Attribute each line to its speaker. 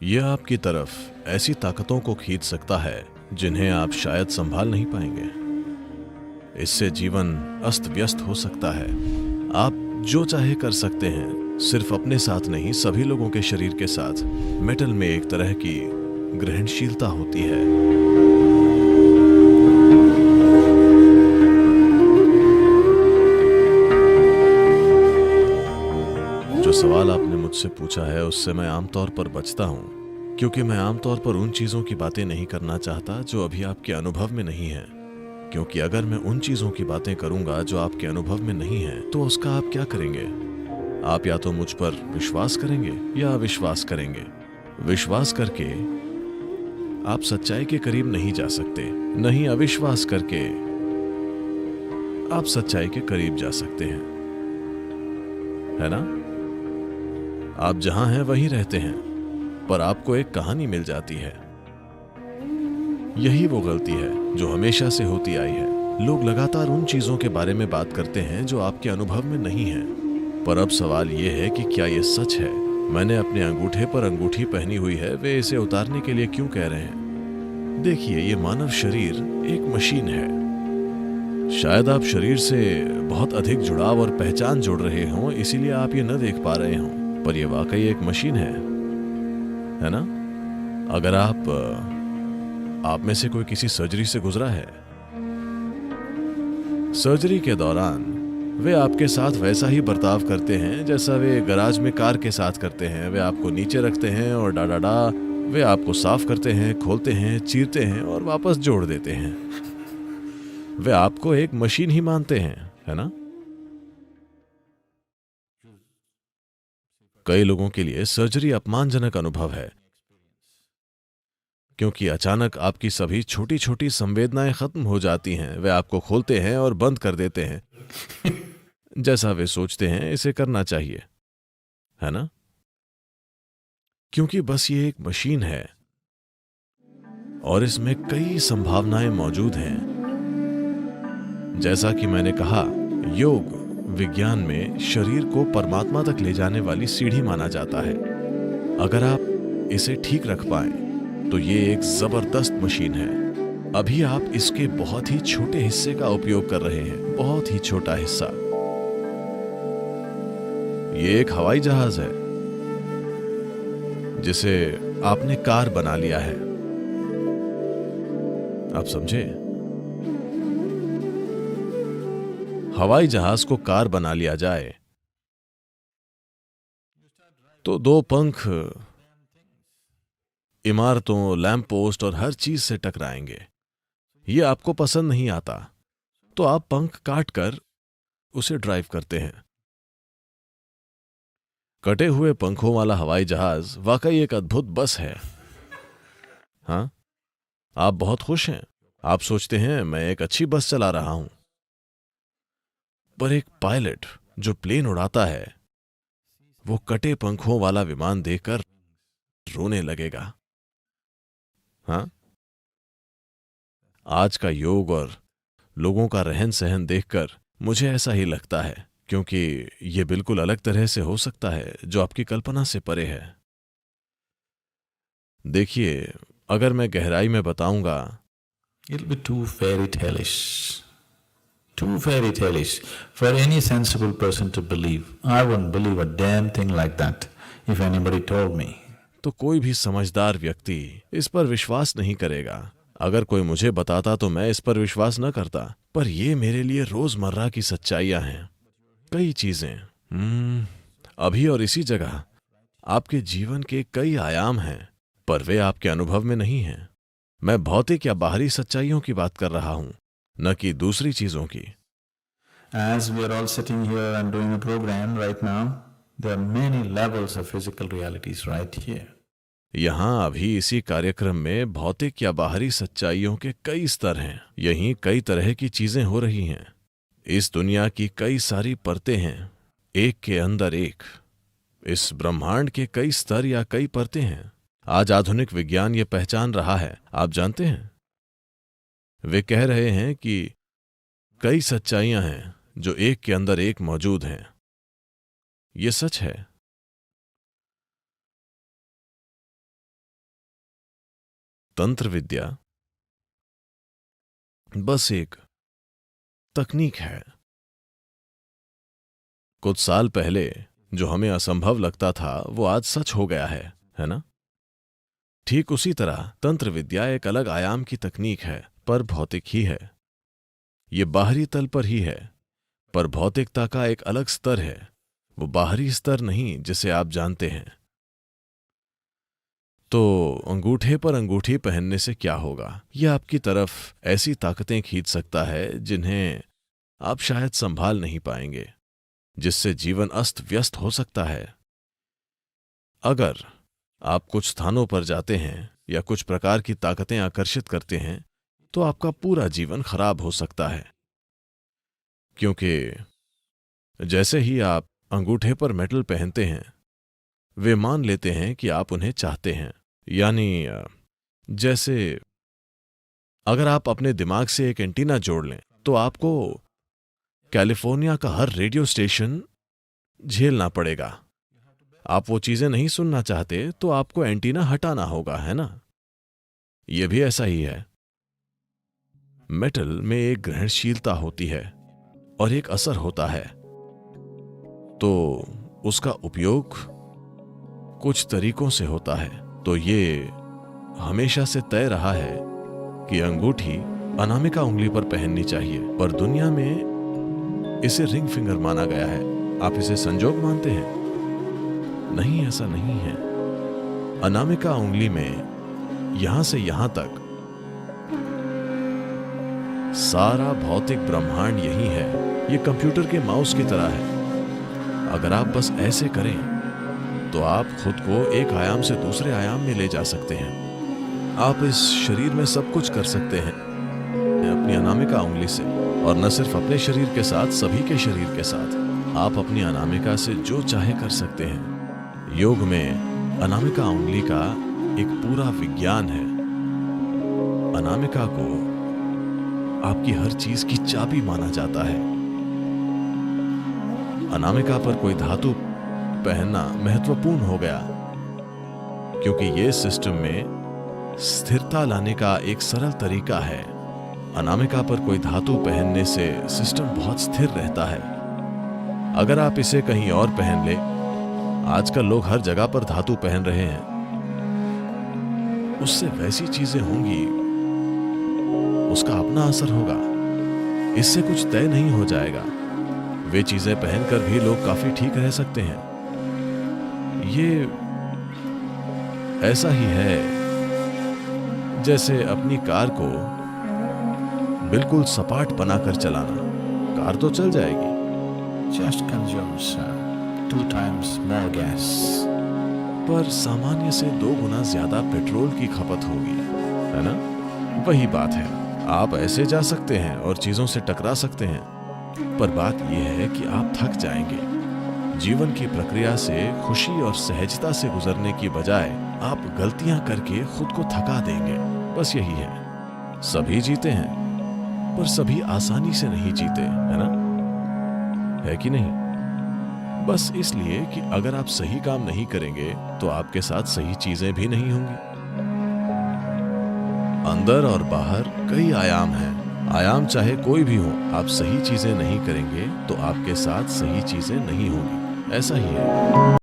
Speaker 1: यह आपकी तरफ ऐसी ताकतों को खींच सकता है जिन्हें आप शायद संभाल नहीं पाएंगे। इससे जीवन अस्त व्यस्त हो सकता है। आप जो चाहे कर सकते हैं, सिर्फ अपने साथ नहीं, सभी लोगों के शरीर के साथ। मेटल में एक तरह की ग्रहणशीलता होती है। जो सवाल आपने मुझसे पूछा है उससे मैं आमतौर पर बचता हूं, क्योंकि मैं आमतौर पर उन चीजों की बातें नहीं करना चाहता जो अभी आपके अनुभव में नहीं है। क्योंकि अगर मैं उन चीजों की बातें करूंगा जो आपके अनुभव में नहीं है, तो उसका आप क्या करेंगे? आप या तो मुझ पर विश्वास करेंगे या अविश्वास करेंगे। विश्वास करके आप सच्चाई के करीब नहीं जा सकते, नहीं अविश्वास करके आप सच्चाई के करीब जा सकते हैं, है ना? आप जहां हैं वहीं रहते हैं, पर आपको एक कहानी मिल जाती है। यही वो गलती है जो हमेशा से होती आई है। लोग लगातार उन चीजों के बारे में बात करते हैं जो आपके अनुभव में नहीं है। पर अब सवाल यह है कि क्या यह सच है? मैंने अपने अंगूठे पर अंगूठी पहनी हुई है, वे इसे उतारने के लिए क्यों कह रहे हैं? देखिए, ये मानव शरीर एक मशीन है। शायद आप शरीर से बहुत अधिक जुड़ाव और पहचान जोड़ रहे हों, इसीलिए आप ये न देख पा रहे हों, पर यह वाकई एक मशीन है ना? अगर आप में से कोई किसी सर्जरी से गुजरा है, सर्जरी के दौरान वे आपके साथ वैसा ही बर्ताव करते हैं जैसा वे गराज में कार के साथ करते हैं। वे आपको नीचे रखते हैं और डा वे आपको साफ करते हैं, खोलते हैं, चीरते हैं और वापस जोड़ देते हैं। वे आपको एक मशीन ही मानते हैं, है ना? कई लोगों के लिए सर्जरी अपमानजनक अनुभव है, क्योंकि अचानक आपकी सभी छोटी छोटी संवेदनाएं खत्म हो जाती हैं। वे आपको खोलते हैं और बंद कर देते हैं जैसा वे सोचते हैं इसे करना चाहिए, है ना? क्योंकि बस ये एक मशीन है और इसमें कई संभावनाएं मौजूद हैं। जैसा कि मैंने कहा, योग विज्ञान में शरीर को परमात्मा तक ले जाने वाली सीढ़ी माना जाता है। अगर आप इसे ठीक रख पाएं, तो ये एक जबरदस्त मशीन है। अभी आप इसके बहुत ही छोटे हिस्से का उपयोग कर रहे हैं, बहुत ही छोटा हिस्सा। ये एक हवाई जहाज है जिसे आपने कार बना लिया है। आप समझे? हवाई जहाज को कार बना लिया जाए तो दो पंख इमारतों, लैंप पोस्ट और हर चीज से टकराएंगे। ये आपको पसंद नहीं आता, तो आप पंख काट कर उसे ड्राइव करते हैं। कटे हुए पंखों वाला हवाई जहाज वाकई एक अद्भुत बस है। हाँ, आप बहुत खुश हैं। आप सोचते हैं मैं एक अच्छी बस चला रहा हूं। पर एक पायलट जो प्लेन उड़ाता है, वो कटे पंखों वाला विमान देखकर रोने लगेगा। हाँ, आज का योग और लोगों का रहन सहन देखकर मुझे ऐसा ही लगता है, क्योंकि ये बिल्कुल अलग तरह से हो सकता है जो आपकी कल्पना से परे है। देखिए, अगर मैं गहराई में बताऊंगा,
Speaker 2: It'll be too fairy tale-ish. Too fairy tale-ish for any sensible person to believe. I wouldn't believe a damn thing like that if anybody told me.
Speaker 1: तो कोई भी समझदार व्यक्ति इस पर विश्वास नहीं करेगा। अगर कोई मुझे बताता तो मैं इस पर विश्वास न करता, पर ये मेरे लिए रोजमर्रा की सच्चाइयां हैं। कई चीजें अभी और इसी जगह आपके जीवन के कई आयाम हैं, पर वे आपके अनुभव में नहीं हैं। मैं भौतिक या बाहरी सच्चाइयों की बात कर रहा हूं, न कि दूसरी चीजों की।
Speaker 2: As we are all sitting here and doing a program right now, there are many levels of physical realities right here.
Speaker 1: यहां अभी इसी कार्यक्रम में भौतिक या बाहरी सच्चाइयों के कई स्तर हैं। यहीं कई तरह की चीजें हो रही हैं। इस दुनिया की कई सारी परतें हैं, एक के अंदर एक। इस ब्रह्मांड के कई स्तर या कई परतें हैं। आज आधुनिक विज्ञान ये पहचान रहा है। आप जानते हैं, वे कह रहे हैं कि कई सच्चाइयां हैं जो एक के अंदर एक मौजूद हैं। ये सच है। तंत्र विद्या बस एक तकनीक है। कुछ साल पहले जो हमें असंभव लगता था वो आज सच हो गया है ना? ठीक उसी तरह तंत्र विद्या एक अलग आयाम की तकनीक है, पर भौतिक ही है। ये बाहरी तल पर ही है, पर भौतिकता का एक अलग स्तर है। वो बाहरी स्तर नहीं जिसे आप जानते हैं। तो अंगूठे पर अंगूठी पहनने से क्या होगा? यह आपकी तरफ ऐसी ताकतें खींच सकता है जिन्हें आप शायद संभाल नहीं पाएंगे, जिससे जीवन अस्त व्यस्त हो सकता है। अगर आप कुछ स्थानों पर जाते हैं या कुछ प्रकार की ताकतें आकर्षित करते हैं तो आपका पूरा जीवन खराब हो सकता है, क्योंकि जैसे ही आप अंगूठे पर मेटल पहनते हैं वे मान लेते हैं कि आप उन्हें चाहते हैं। यानी जैसे अगर आप अपने दिमाग से एक एंटीना जोड़ लें तो आपको कैलिफोर्निया का हर रेडियो स्टेशन झेलना पड़ेगा। आप वो चीजें नहीं सुनना चाहते तो आपको एंटीना हटाना होगा, है ना? यह भी ऐसा ही है। मेटल में एक ग्रहणशीलता होती है और एक असर होता है, तो उसका उपयोग कुछ तरीकों से होता है। तो ये हमेशा से तय रहा है कि अंगूठी अनामिका उंगली पर पहननी चाहिए, पर दुनिया में इसे रिंग फिंगर माना गया है। आप इसे संजोग मानते हैं? नहीं, ऐसा नहीं है। अनामिका उंगली में यहां से यहां तक सारा भौतिक ब्रह्मांड यही है। यह कंप्यूटर के माउस की तरह है। अगर आप बस ऐसे करें तो आप खुद को एक आयाम से दूसरे आयाम में ले जा सकते हैं। आप इस शरीर में सब कुछ कर सकते हैं अपनी अनामिका उंगली से, और न सिर्फ अपने शरीर के साथ, सभी के शरीर के साथ आप अपनी अनामिका से जो चाहे कर सकते हैं। योग में अनामिका उंगली का एक पूरा विज्ञान है। अनामिका को आपकी हर चीज की चाबी माना जाता है। अनामिका पर कोई धातु पहनना महत्वपूर्ण हो गया, क्योंकि यह सिस्टम में स्थिरता लाने का एक सरल तरीका है। अनामिका पर कोई धातु पहनने से सिस्टम बहुत स्थिर रहता है। अगर आप इसे कहीं और पहन ले, आजकल लोग हर जगह पर धातु पहन रहे हैं, उससे वैसी चीजें होंगी, उसका अपना असर होगा। इससे कुछ तय नहीं हो जाएगा। वे चीजें पहनकर भी लोग काफी ठीक रह सकते हैं। ये ऐसा ही है जैसे अपनी कार को बिल्कुल सपाट बनाकर चलाना। कार तो चल जाएगी,
Speaker 2: Just consumes 2 times more gas.
Speaker 1: पर सामान्य से 2 गुना ज्यादा पेट्रोल की खपत होगी, है ना? वही बात है। आप ऐसे जा सकते हैं और चीजों से टकरा सकते हैं, पर बात यह है कि आप थक जाएंगे। जीवन की प्रक्रिया से खुशी और सहजता से गुजरने की बजाय आप गलतियां करके खुद को थका देंगे। बस यही है। सभी जीते हैं, पर सभी आसानी से नहीं जीते, है ना? है कि नहीं? बस इसलिए कि अगर आप सही काम नहीं करेंगे तो आपके साथ सही चीजें भी नहीं होंगी। अंदर और बाहर कई आयाम हैं। आयाम चाहे कोई भी हो, आप सही चीजें नहीं करेंगे तो आपके साथ सही चीजें नहीं होंगी। ऐसा ही है।